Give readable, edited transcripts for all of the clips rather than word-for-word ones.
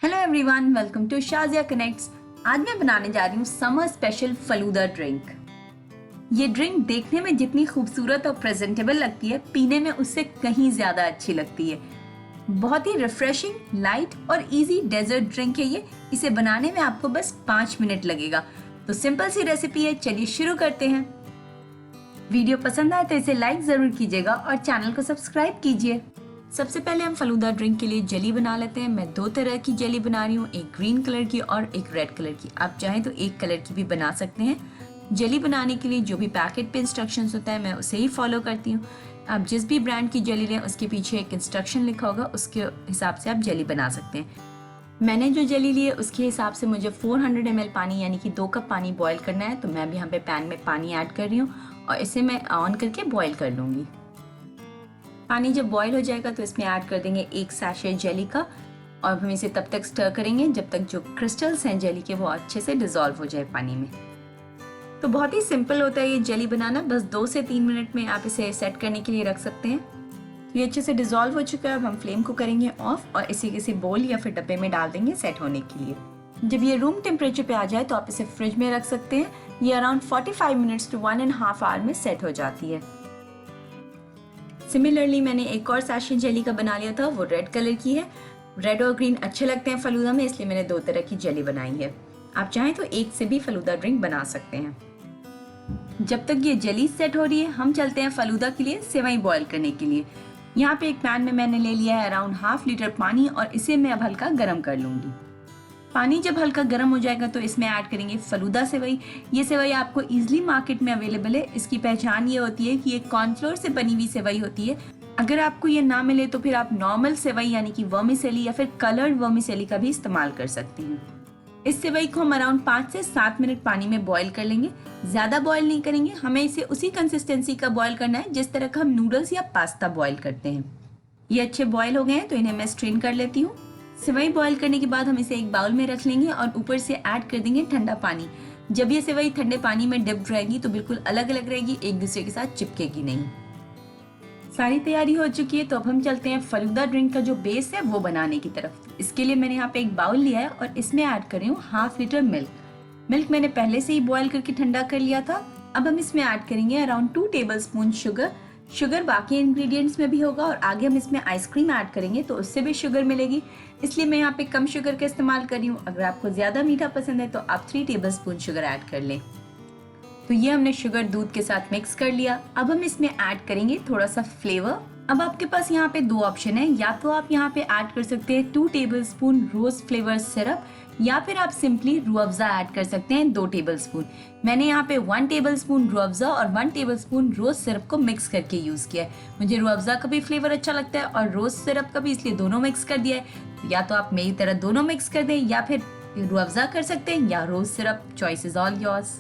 Hello everyone, welcome to Shazia connects. आज मैं बनाने जा रही हूँ समर स्पेशल फलूदा ड्रिंक। ये ड्रिंक देखने में जितनी खूबसूरत और प्रेजेंटेबल लगती है, पीने में उससे कहीं ज्यादा अच्छी लगती है। बहुत ही रिफ्रेशिंग, लाइट और इजी डेजर्ट ड्रिंक है ये। इसे बनाने में आपको बस 5 मिनट लगेगा। तो सिंपल सी रेसिपी है, चलिए शुरू करते हैं। वीडियो पसंद आए तो इसे लाइक जरूर कीजिएगा और चैनल को सब्सक्राइब कीजिए। सबसे पहले हम फलूदा ड्रिंक के लिए जेली बना लेते हैं। मैं 2 तरह की जेली बना रही हूँ, एक ग्रीन कलर की और एक रेड कलर की। आप चाहें तो एक कलर की भी बना सकते हैं। जेली बनाने के लिए जो भी पैकेट पे इंस्ट्रक्शंस होता है मैं उसे ही फॉलो करती हूँ। आप जिस भी ब्रांड की जेली लें उसके पीछे एक इंस्ट्रक्शन लिखा होगा, उसके हिसाब से आप जेली बना सकते हैं। मैंने जो जेली ली है उसके हिसाब से मुझे 400 ml पानी यानी कि 2 कप पानी बॉयल करना है। तो मैं अभी यहाँ पे पैन में पानी ऐड कर रही हूँ और इसे मैं ऑन करके बॉयल कर लूँगी। पानी जब बॉईल हो जाएगा तो इसमें ऐड कर देंगे 1 सैशे जेली का और हम इसे तब तक स्टर करेंगे जब तक जो क्रिस्टल्स हैं जेली के वो अच्छे से डिसॉल्व हो जाए पानी में। तो बहुत ही सिंपल होता है ये जेली बनाना, बस 2 से 3 मिनट में आप इसे सेट करने के लिए रख सकते हैं। तो ये अच्छे से डिसॉल्व हो चुका है। अब हम फ्लेम को करेंगे ऑफ और इसे किसी बोल या फिर डब्बे में डाल देंगे सेट होने के लिए। जब ये रूम टेम्परेचर पे आ जाए तो आप इसे फ्रिज में रख सकते हैं। ये अराउंड 45 मिनट्स टू 1.5 आवर में सेट हो जाती है। सिमिलरली मैंने एक और सैशे जेली का बना लिया था, वो रेड कलर की है। रेड और ग्रीन अच्छे लगते हैं फलूदा में, इसलिए मैंने 2 तरह की जेली बनाई है। आप चाहें तो एक से भी फलूदा ड्रिंक बना सकते हैं। जब तक ये जेली सेट हो रही है हम चलते हैं फलूदा के लिए सेवई बॉईल करने के लिए। यहाँ पे एक पैन में मैंने ले लिया है अराउंड 1/2 लीटर पानी और इसे मैं अब हल्का गर्म कर लूंगी। पानी जब हल्का गर्म हो जाएगा तो इसमें ऐड करेंगे फलूदा सेवई। ये सेवई आपको इजीली मार्केट में अवेलेबल है। इसकी पहचान ये होती है कि ये कॉर्नफ्लोर से बनी हुई सेवई होती है। अगर आपको ये ना मिले तो फिर आप नॉर्मल सेवई यानी कि वर्मिसेली या फिर कलर्ड वर्मिसेली का भी इस्तेमाल कर सकते हैं। इस सेवई को हम अराउंड 5 से 7 मिनट पानी में बॉईल कर लेंगे। ज्यादा बॉईल नहीं करेंगे, हमें इसे उसी कंसिस्टेंसी का बॉईल करना है जिस तरह का हम नूडल्स या पास्ता बॉईल करते हैं। ये अच्छे बॉईल हो गए हैं तो इन्हें मैं स्ट्रेन कर लेती हूँ। सेवई बॉईल करने के बाद हम इसे एक बाउल में रख लेंगे और ऊपर से ऐड कर देंगे ठंडा पानी। जब ये सेवई ठंडे पानी में डिप्ड रहेगी तो बिल्कुल अलग अलग रहेगी, एक दूसरे के साथ चिपकेगी नहीं। सारी तैयारी हो चुकी है तो अब हम चलते हैं फलूदा ड्रिंक का जो बेस है वो बनाने की तरफ। इसके लिए मैंने यहाँ पे एक बाउल लिया है और इसमें ऐड कर रही हूँ 1/2 लीटर मिल्क मैंने पहले से ही बॉईल करके ठंडा कर लिया था। अब हम इसमें ऐड करेंगे अराउंड 2 टेबलस्पून शुगर बाकी इंग्रेडिएंट्स में भी होगा और आगे हम इसमें आइसक्रीम ऐड करेंगे तो उससे भी शुगर मिलेगी, इसलिए मैं यहाँ पे कम शुगर का इस्तेमाल कर रही हूँ। अगर आपको ज्यादा मीठा पसंद है तो आप 3 टेबलस्पून शुगर ऐड कर लें। तो ये हमने शुगर दूध के साथ मिक्स कर लिया। अब हम इसमें ऐड करेंगे थोड़ा सा फ्लेवर। अब आपके पास यहाँ पे 2 ऑप्शन है, या तो आप यहाँ पे ऐड कर सकते हैं 2 टेबलस्पून रोज फ्लेवर सिरप या फिर आप सिंपली रूहअफ़ज़ा ऐड कर सकते हैं 2 टेबलस्पून। मैंने यहाँ पे 1 टेबलस्पून रूहअफ़ज़ा और 1 टेबलस्पून रोज सिरप को मिक्स करके यूज किया है। मुझे रूहअफ़ज़ा का भी फ्लेवर अच्छा लगता है और रोज सिरप का भी, इसलिए दोनों मिक्स कर दिया है। या तो आप मेरी तरह दोनों मिक्स कर दें या फिर रूहअफ़ज़ा कर सकते हैं या rose syrup, choice is all yours.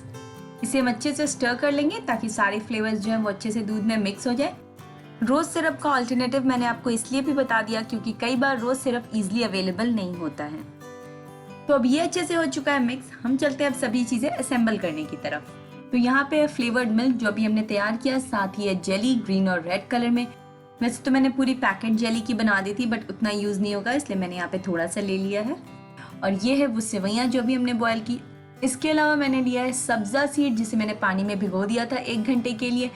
इसे हम अच्छे से स्टर कर लेंगे ताकि सारे फ्लेवर्स जो है वो अच्छे से दूध में मिक्स हो जाए। रोज सिरप का अल्टरनेटिव मैंने आपको इसलिए भी बता दिया क्योंकि कई बार रोज सिरप इजीली अवेलेबल नहीं होता है। तो अब ये अच्छे से हो चुका है मिक्स, हम चलते हैं अब सभी चीजें असेंबल करने की तरफ। तो यहाँ पे फ्लेवर्ड मिल्क जो अभी हमने तैयार किया, साथ ही है जेली ग्रीन और रेड कलर में। वैसे तो मैंने पूरी पैकेट जेली की बना दी थी बट उतना यूज नहीं होगा, इसलिए मैंने यहाँ पे थोड़ा सा ले लिया है। और ये है वो सेवइयाँ जो अभी हमने बॉयल की। इसके अलावा मैंने लिया है सब्जा सीड, जिसे मैंने पानी में भिगो दिया था 1 घंटे के लिए।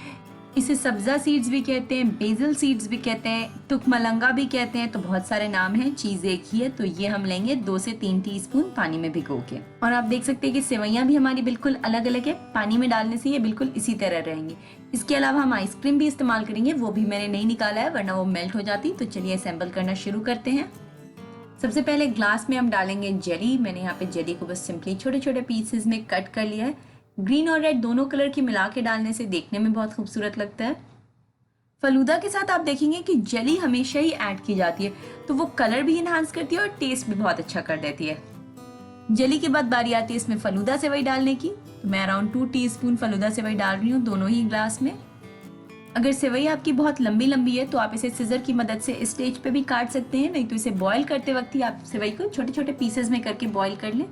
इसे सब्जा सीड्स भी कहते हैं, बेसिल सीड्स भी कहते हैं, तुकमलंगा भी कहते हैं, तो बहुत सारे नाम हैं, चीज एक ही है। तो ये हम लेंगे 2 से 3 टीस्पून पानी में भिगो के। और आप देख सकते हैं कि सेवइयाँ भी हमारी बिल्कुल अलग अलग है, पानी में डालने से ये बिल्कुल इसी तरह रहेंगी। इसके अलावा हम आइसक्रीम भी इस्तेमाल करेंगे, वो भी मैंने नहीं निकाला है वरना वो मेल्ट हो जाती। तो चलिए असेंबल करना शुरू करते हैं। सबसे पहले ग्लास में हम डालेंगे जेली। मैंने यहाँ पे जेली को बस सिंपली छोटे छोटे पीसेस में कट कर लिया है। ग्रीन और रेड दोनों कलर की मिला के डालने से देखने में बहुत खूबसूरत लगता है। फलूदा के साथ आप देखेंगे कि जेली हमेशा ही ऐड की जाती है, तो वो कलर भी इन्हांस करती है और टेस्ट भी बहुत अच्छा कर देती है। जेली के बाद बारी आती है इसमें फलूदा सेवई डालने की। तो मैं अराउंड 2 टीस्पून फलूदा सेवई डाल रही हूँ दोनों ही ग्लास में। अगर सेवई आपकी बहुत लंबी लंबी है तो आप इसे सिजर की मदद से इस स्टेज पे भी काट सकते हैं, नहीं तो इसे बॉईल करते वक्त ही आप सेवई को छोटे छोटे पीसेस में करके बॉईल कर लें।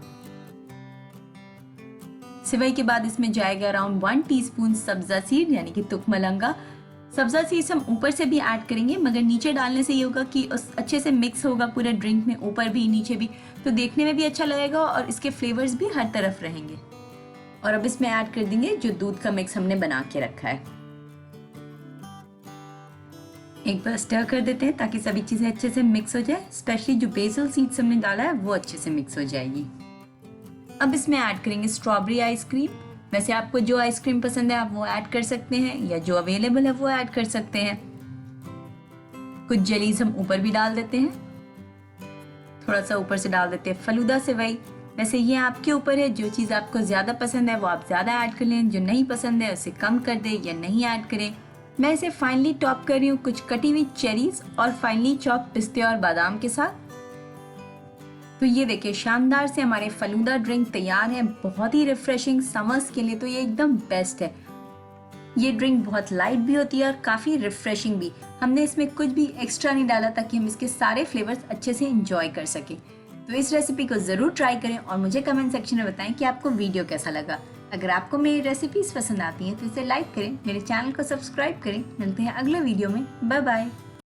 सेवई के बाद इसमें जाएगा अराउंड 1 टीस्पून सब्जा सीड यानी कि तुकमलंगा, सब्जा सीड्स हम ऊपर से भी ऐड करेंगे, मगर नीचे डालने से ये होगा कि अच्छे से मिक्स होगा पूरे ड्रिंक में, ऊपर भी नीचे भी, तो देखने में भी अच्छा लगेगा और इसके फ्लेवर्स भी हर तरफ रहेंगे। और अब इसमें ऐड कर देंगे जो दूध का मिक्स हमने बना के रखा है। एक बार स्टर कर देते हैं ताकि सभी चीज़ें अच्छे से मिक्स हो जाए, स्पेशली जो बेसिल सीड्स हमने डाला है वो अच्छे से मिक्स हो जाएगी। अब इसमें ऐड करेंगे स्ट्रॉबेरी आइसक्रीम। वैसे आपको जो आइसक्रीम पसंद है आप वो ऐड कर सकते हैं, या जो अवेलेबल है वो ऐड कर सकते हैं। कुछ जेलीज हम ऊपर भी डाल देते हैं, थोड़ा सा ऊपर से डाल देते हैं फलूदा सेवई। वैसे ये आपके ऊपर है, जो चीज़ आपको ज़्यादा पसंद है वो आप ज़्यादा ऐड कर लें, जो नहीं पसंद है उसे कम कर दें या नहीं ऐड करें। मैं इसे फाइनली टॉप कर रही हूँ कुछ कटी हुई चेरीज और फाइनली चॉप पिस्ते और बादाम के साथ। तो ये देखिए शानदार से हमारे फलूदा ड्रिंक तैयार है, बहुत ही रिफ्रेशिंग, समर्स के लिए तो ये एकदम बेस्ट है। ये ड्रिंक बहुत लाइट भी होती है और काफ़ी रिफ्रेशिंग भी। हमने इसमें कुछ भी एक्स्ट्रा नहीं डाला ताकि हम इसके सारे फ्लेवर्स अच्छे से इंजॉय कर सकें। तो इस रेसिपी को ज़रूर ट्राई करें और मुझे कमेंट सेक्शन में बताएं कि आपको वीडियो कैसा लगा। अगर आपको मेरी रेसिपीज़ पसंद आती हैं तो इसे लाइक करें, मेरे चैनल को सब्सक्राइब करें। मिलते हैं अगले वीडियो में, बाय बाय।